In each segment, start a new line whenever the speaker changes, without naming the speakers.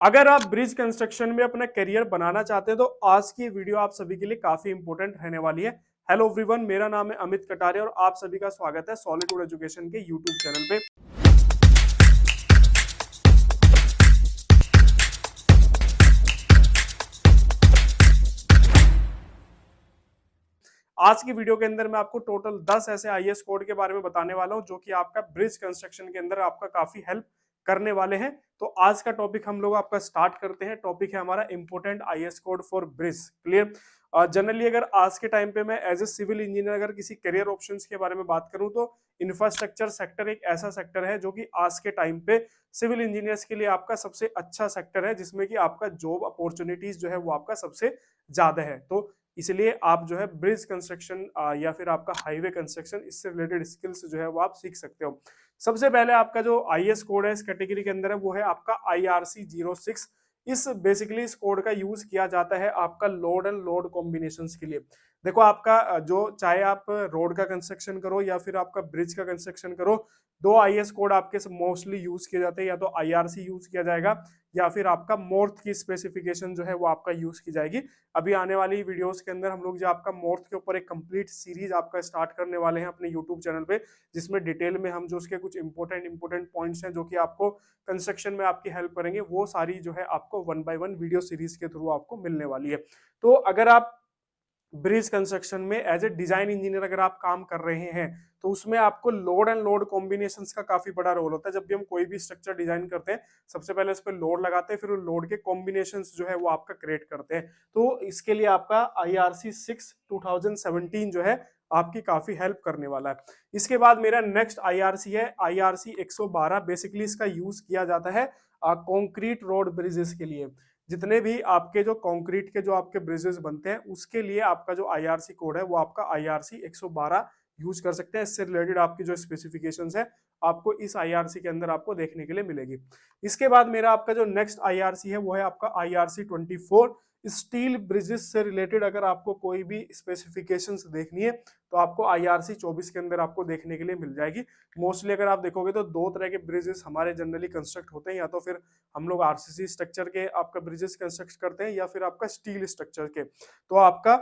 अगर आप bridge construction में अपना करियर बनाना चाहते हैं तो आज की वीडियो आप सभी के लिए काफी इंपॉर्टेंट रहने वाली है। हेलो एवरीवन, मेरा नाम है अमित कटारे और आप सभी का स्वागत है सॉलिडवुड एजुकेशन के यूट्यूब चैनल पे। आज की वीडियो के अंदर मैं आपको टोटल 10 ऐसे आईएएस कोड के बारे में बताने वाला हूं जो कि आपका ब्रिज कंस्ट्रक्शन के अंदर आपका काफी हेल्प करने वाले हैं। तो आज का टॉपिक हम लोग आपका स्टार्ट करते हैं। टॉपिक है हमारा important IAS code for bridge. Clear. Generally अगर आज के टाइम पे मैं एज ए सिविल इंजीनियर अगर किसी करियर ऑप्शंस के बारे में बात करूं तो इंफ्रास्ट्रक्चर सेक्टर एक ऐसा सेक्टर है जो कि आज के टाइम पे सिविल इंजीनियर्स के लिए आपका सबसे अच्छा सेक्टर है, जिसमें कि आपका जॉब अपॉर्चुनिटीज जो है वो आपका सबसे ज्यादा है। तो इसलिए आप जो है ब्रिज कंस्ट्रक्शन या फिर आपका हाईवे कंस्ट्रक्शन इससे रिलेटेड स्किल्स जो है वो आप सीख सकते हो। सबसे पहले आपका जो आईएएस कोड है इस कैटेगरी के अंदर है वो है आपका IRC 06। इस बेसिकली इस कोड का यूज किया जाता है आपका लोड एंड लोड कॉम्बिनेशन के लिए। देखो आपका जो चाहे आप रोड का कंस्ट्रक्शन करो या फिर आपका ब्रिज का कंस्ट्रक्शन करो, दो आईएएस कोड आपके मोस्टली यूज किए जाते हैं। या तो आईआरसी यूज किया जाएगा या फिर आपका मोर्थ की स्पेसिफिकेशन जो है वो आपका यूज की जाएगी। अभी आने वाली वीडियोस के अंदर हम लोग जो आपका मोर्थ के ऊपर एक कंप्लीट सीरीज आपका स्टार्ट करने वाले हैं अपने यूट्यूब चैनल पे, जिसमें डिटेल में हम जो उसके कुछ इंपॉर्टेंट पॉइंट्स हैं जो कि आपको कंस्ट्रक्शन में आपकी हेल्प करेंगे, वो सारी जो है आपको 1 बाय 1 वीडियो सीरीज के थ्रू आपको मिलने वाली है। तो अगर आप ब्रिज कंस्ट्रक्शन में एज ए डिजाइन इंजीनियर अगर आप काम कर रहे हैं तो उसमें आपको लोड एंड लोड कॉम्बिनेशंस का काफी बड़ा रोल होता है। जब भी हम कोई भी स्ट्रक्चर डिजाइन करते हैं सबसे पहले उस पर लोड लगाते हैं, फिर लोड के कॉम्बिनेशंस जो है वो आपका क्रिएट करते हैं। तो इसके लिए आपका IRC 6 2017 जो है आपकी काफी हेल्प करने वाला है। इसके बाद मेरा नेक्स्ट IRC है IRC 112। बेसिकली इसका यूज किया जाता है कॉन्क्रीट रोड ब्रिजेस के लिए। जितने भी आपके जो कंक्रीट के जो आपके ब्रिजेस बनते हैं उसके लिए आपका जो आईआरसी कोड है वो आपका IRC 112 यूज कर सकते हैं। इससे रिलेटेड आपकी जो स्पेसिफिकेशंस है आपको इस आईआरसी के अंदर आपको देखने के लिए मिलेगी। इसके बाद मेरा आपका जो नेक्स्ट आईआरसी है वो है आपका IRC 24। स्टील ब्रिजेस से रिलेटेड अगर आपको कोई भी स्पेसिफिकेशंस देखनी है तो आपको IRC 24 के अंदर आपको देखने के लिए मिल जाएगी। मोस्टली अगर आप देखोगे तो दो तरह के ब्रिजेस हमारे जनरली कंस्ट्रक्ट होते हैं, या तो फिर हम लोग आरसीसी स्ट्रक्चर के आपका ब्रिजेस कंस्ट्रक्ट करते हैं या फिर आपका स्टील स्ट्रक्चर के। तो आपका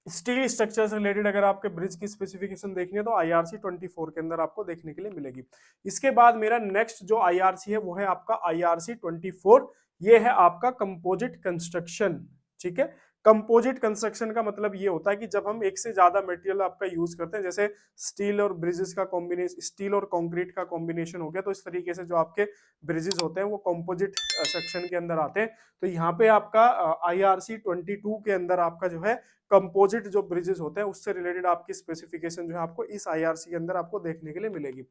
स्टील स्ट्रक्चर से रिलेटेड अगर आपके ब्रिज की स्पेसिफिकेशन देखनी है तो IRC 24 के अंदर आपको देखने के लिए मिलेगी। इसके बाद मेरा नेक्स्ट जो IRC है वो है आपका IRC 24। ये है आपका कंपोजिट कंस्ट्रक्शन। ठीक है। कंपोजिट कंस्ट्रक्शन का मतलब ये होता है कि जब हम एक से ज्यादा मटेरियल आपका यूज करते हैं, जैसे स्टील और ब्रिजेस का कॉम्बिनेशन, स्टील और कंक्रीट का कॉम्बिनेशन हो गया, तो इस तरीके से जो आपके ब्रिजेस होते हैं वो कंपोजिट सेक्शन के अंदर आते हैं। तो यहाँ पे आपका IRC 22 के अंदर आपका जो है कंपोजिट जो ब्रिजेस होते हैं उससे रिलेटेड आपकी स्पेसिफिकेशन जो है आपको इस आईआरसी के अंदर आपको देखने के लिए मिलेगी।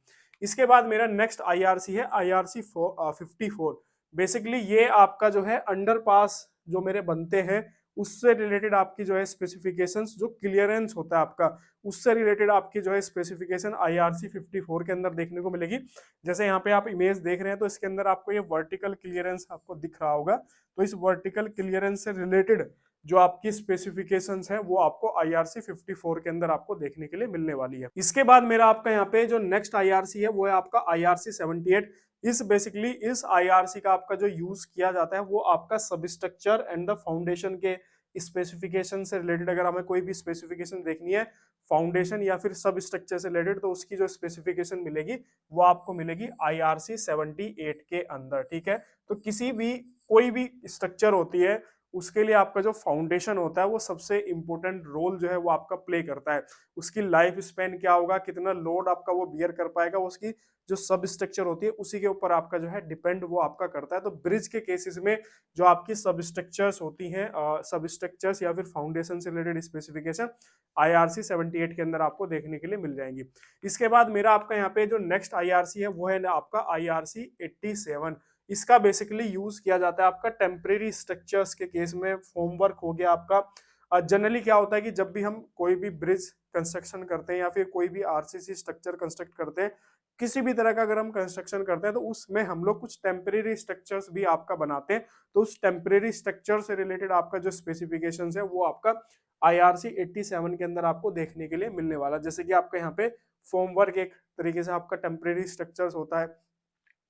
इसके बाद मेरा नेक्स्ट आईआरसी है IRC 54। बेसिकली ये आपका जो है अंडरपास जो मेरे बनते हैं उससे रिलेटेड आपकी जो है स्पेसिफिकेशंस, जो क्लियरेंस होता है आपका उससे रिलेटेड आपकी जो है स्पेसिफिकेशन IRC 54 के अंदर देखने को मिलेगी। जैसे यहाँ पे आप इमेज देख रहे हैं तो इसके अंदर आपको ये वर्टिकल क्लियरेंस आपको दिख रहा होगा। तो इस वर्टिकल क्लियरेंस से रिलेटेड जो आपकी स्पेसिफिकेशंस है वो आपको IRC 54 के अंदर आपको देखने के लिए मिलने वाली है। इसके बाद मेरा आपका यहाँ पे जो नेक्स्ट IRC है वो है आपका IRC 78। इस बेसिकली इस IRC का आपका जो यूज किया जाता है वो आपका सबस्ट्रक्चर एंड द फाउंडेशन के स्पेसिफिकेशन से रिलेटेड, अगर हमें कोई भी स्पेसिफिकेशन देखनी है फाउंडेशन या फिर सब स्ट्रक्चर से रिलेटेड तो उसकी जो स्पेसिफिकेशन मिलेगी वो आपको मिलेगी IRC 78 के अंदर। ठीक है। तो किसी भी कोई भी स्ट्रक्चर होती है उसके लिए आपका जो फाउंडेशन होता है वो सबसे इंपॉर्टेंट रोल जो है वो आपका प्ले करता है। उसकी लाइफ स्पेन क्या होगा, कितना लोड आपका वो बियर कर पाएगा, उसकी जो सब स्ट्रक्चर होती है उसी के ऊपर आपका जो है डिपेंड वो आपका करता है। तो ब्रिज के केसेस में जो आपकी सब स्ट्रक्चर्स होती हैं, सब स्ट्रक्चर्स या फिर फाउंडेशन से रिलेटेड स्पेसिफिकेशन IRC 78 के अंदर आपको देखने के लिए मिल जाएंगी। इसके बाद मेरा आपका यहाँ पे जो नेक्स्ट IRC है वो है ना आपका IRC 87। इसका बेसिकली यूज किया जाता है आपका टेम्परेरी स्ट्रक्चर्स के केस में। फॉर्मवर्क हो गया आपका। जनरली क्या होता है कि जब भी हम कोई भी ब्रिज कंस्ट्रक्शन करते हैं या फिर कोई भी आरसीसी स्ट्रक्चर कंस्ट्रक्ट करते हैं, किसी भी तरह का अगर हम कंस्ट्रक्शन करते हैं तो उसमें हम लोग कुछ टेम्परेरी स्ट्रक्चर्स भी आपका बनाते हैं। तो उस टेम्परेरी स्ट्रक्चर से रिलेटेड आपका जो स्पेसिफिकेशन है वो आपका IRC 87 के अंदर आपको देखने के लिए मिलने वाला। जैसे कि आपका यहाँ पे फॉर्मवर्क एक तरीके से आपका टेम्परेरी स्ट्रक्चर्स होता है,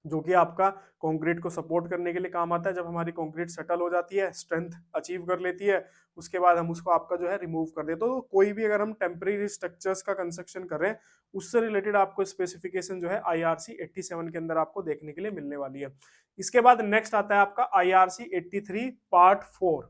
जो कि आपका कंक्रीट को सपोर्ट करने के लिए काम आता है। जब हमारी कंक्रीट सेटल हो जाती है, स्ट्रेंथ अचीव कर लेती है, उसके बाद हम उसको आपका जो है रिमूव कर दें। तो कोई भी अगर हम टेम्परेरी स्ट्रक्चर्स का कंस्ट्रक्शन कर रहे हैं, उससे रिलेटेड आपको स्पेसिफिकेशन जो है IRC 87 के अंदर आपको देखने के लिए मिलने वाली है। इसके बाद नेक्स्ट आता है आपका IRC 83 पार्ट 4।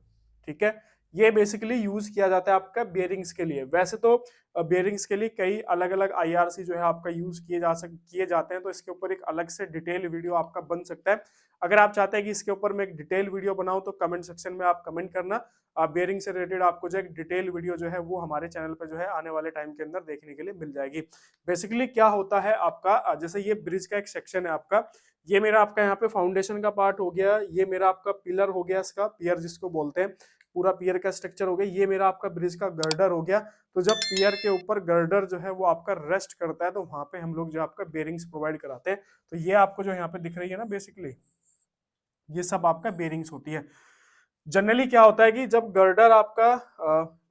ठीक है, ये बेसिकली यूज किया जाता है आपका बेयरिंग्स के लिए। वैसे तो बेयरिंग्स के लिए कई अलग अलग IRC जो है आपका यूज किए जाते हैं, तो इसके ऊपर एक अलग से डिटेल वीडियो आपका बन सकता है। अगर आप चाहते हैं कि इसके ऊपर मैं एक डिटेल वीडियो बनाऊं तो कमेंट सेक्शन में आप कमेंट करना। बेयरिंग से रिलेटेड आपको जो एक डिटेल वीडियो जो है वो हमारे चैनल पर जो है आने वाले टाइम के अंदर देखने के लिए मिल जाएगी। बेसिकली क्या होता है आपका, जैसे ये ब्रिज का एक सेक्शन है आपका, ये मेरा आपका यहाँ पे फाउंडेशन का पार्ट हो गया, ये मेरा आपका पिलर हो गया, इसका पियर जिसको बोलते हैं, पूरा पियर का स्ट्रक्चर हो गया, ये मेरा आपका ब्रिज का गर्डर हो गया। तो जब पियर के ऊपर गर्डर जो है वो आपका रेस्ट करता है, तो वहां पे हम लोग जो आपका बेरिंग्स प्रोवाइड कराते हैं। तो ये आपको जो यहाँ पे दिख रही है ना, बेसिकली ये सब आपका बेरिंग्स होती है। जनरली क्या होता है कि जब गर्डर आपका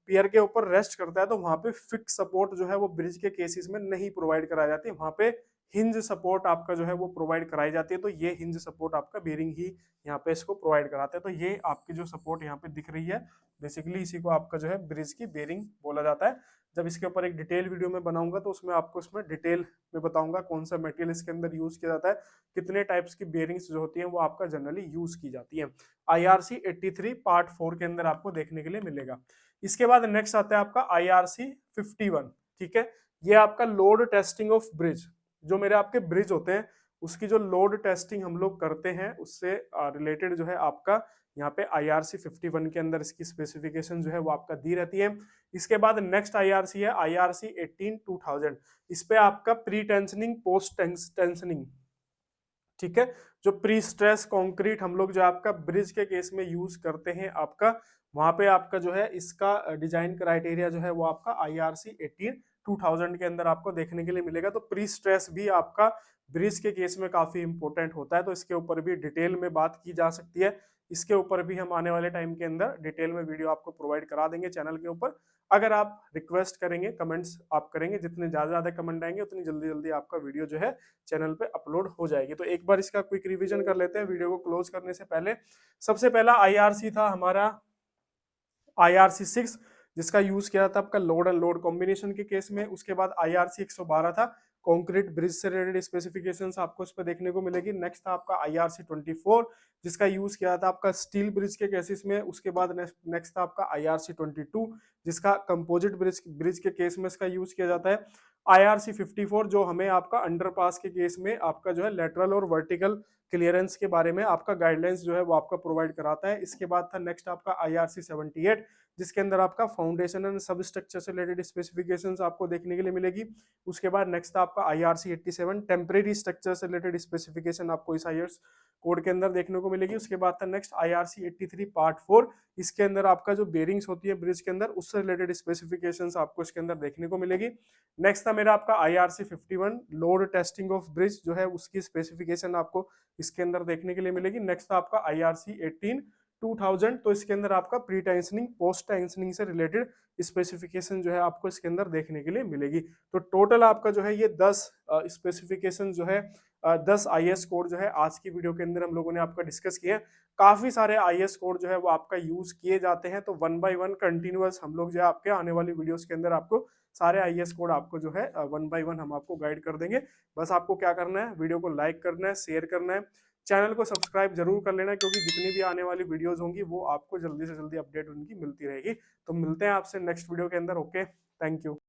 पियर के ऊपर रेस्ट करता है, तो वहां पे फिक्स सपोर्ट जो है वो ब्रिज के केसेस में नहीं प्रोवाइड कराई जाती, वहां पे हिंज सपोर्ट आपका जो है वो प्रोवाइड कराई जाती है। तो ये हिंज सपोर्ट आपका बेरिंग ही यहाँ पे इसको प्रोवाइड कराते हैं। तो ये आपकी जो सपोर्ट यहाँ पे दिख रही है, बेसिकली इसी को आपका जो है ब्रिज की बेरिंग बोला जाता है। जब इसके ऊपर एक डिटेल वीडियो में बनाऊंगा तो उसमें आपको इसमें डिटेल में बताऊंगा कौन सा मटेरियल इसके अंदर यूज किया जाता है, कितने टाइप्स की बेरिंग्स जो होती हैं वो आपका जनरली यूज की जाती है। IRC 83 पार्ट 4 के अंदर आपको देखने के लिए मिलेगा। इसके बाद नेक्स्ट आता है आपका IRC 51। ठीक है, ये आपका लोड टेस्टिंग ऑफ ब्रिज। जो मेरे आपके ब्रिज होते हैं उसकी जो लोड टेस्टिंग हम लोग करते हैं, उससे रिलेटेड जो है आपका यहाँ पे IRC 51 के अंदर इसकी स्पेसिफिकेशन जो है वो आपका दी रहती है। इसके बाद नेक्स्ट IRC है IRC 18 2000। इस पे आपका प्री टेंशनिंग, पोस्ट टेंशनिंग, ठीक है, जो प्री स्ट्रेस कंक्रीट हम लोग जो आपका ब्रिज के केस में यूज करते हैं आपका, वहां पे आपका जो है इसका डिजाइन क्राइटेरिया जो है वो आपका IRC 18 2000 के अंदर आपको देखने के लिए मिलेगा। तो प्री स्ट्रेस भी आपका ब्रिज के केस में काफी इंपॉर्टेंट होता है, तो इसके ऊपर भी डिटेल में बात की जा सकती है। इसके ऊपर भी हम आने वाले टाइम के अंदर डिटेल में वीडियो आपको प्रोवाइड करा देंगे चैनल के ऊपर। अगर आप रिक्वेस्ट करेंगे, कमेंट्स आप करेंगे, जितने ज्यादा कमेंट आएंगे उतनी जल्दी जल्दी आपका वीडियो जो है चैनल पे अपलोड हो जाएगी। तो एक बार इसका क्विक रिवीजन कर लेते हैं वीडियो को क्लोज करने से पहले। सबसे पहला IRC था हमारा IRC 6, जिसका यूज किया था आपका लोड एंड लोड कॉम्बिनेशन के केस में। उसके बाद IRC 112 था, कंक्रीट ब्रिज से रिलेटेड स्पेसिफिकेशंस आपको इस पर देखने को मिलेगी। नेक्स्ट था आपका IRC 24, जिसका यूज किया था आपका स्टील ब्रिज के केसेस में। उसके बाद नेक्स्ट था आपका IRC 22, जिसका कंपोजिट ब्रिज के केस में इसका यूज किया जाता है। IRC 54 जो हमें आपका अंडरपास के केस में आपका जो है लेटरल और वर्टिकल क्लियरेंस के बारे में आपका गाइडलाइंस जो है वो आपका प्रोवाइड कराता है। इसके बाद था नेक्स्ट आपका IRC 78, जिसके अंदर आपका फाउंडेशन एंड सब स्ट्रक्चर से रिलेटेड स्पेसिफिकेशंस आपको देखने के लिए मिलेगी। उसके बाद नेक्स्ट था आपका IRC 87, टेम्परेरी स्ट्रक्चर से रिलेटेड स्पेसिफिकेशन आपको इस IRS कोड के अंदर देखने को मिलेगी। उसके बाद था नेक्स्ट IRC 83 पार्ट 4, इसके अंदर आपका जो बेरिंग्स होती है ब्रिज के अंदर, उससे रिलेटेड स्पेसिफिकेशंस आपको इसके अंदर देखने को मिलेगी। नेक्स्ट था मेरा आपका IRC 51, load testing of bridge जो है उसकी स्पेसिफिकेशन आपको इसके अंदर देखने के लिए मिलेगी। नेक्स्ट था आपका IRC 18 2000, तो इसके अंदर आपका प्री टेंशनिंग, पोस्ट टेंशनिंग से रिलेटेड स्पेसिफिकेशन जो है आपको इसके अंदर देखने के लिए मिलेगी। तो टोटल आपका जो है ये 10 स्पेसिफिकेशन जो है 10 IS कोड जो है आज की वीडियो के अंदर हम लोगों ने आपका डिस्कस किया। काफी सारे IS कोड जो है वो आपका यूज किए जाते हैं, तो 1 बाय 1 कंटिन्यूअस हम लोग जो है आपके आने वाली वीडियोस के अंदर आपको सारे IS कोड आपको जो है 1 बाय 1 हम आपको गाइड कर देंगे। बस आपको क्या करना है, वीडियो को लाइक करना है, शेयर करना है, चैनल को सब्सक्राइब जरूर कर लेना, क्योंकि जितनी भी आने वाली वीडियोस होंगी वो आपको जल्दी से जल्दी अपडेट उनकी मिलती रहेगी। तो मिलते हैं आपसे नेक्स्ट वीडियो के अंदर। Okay, thank you.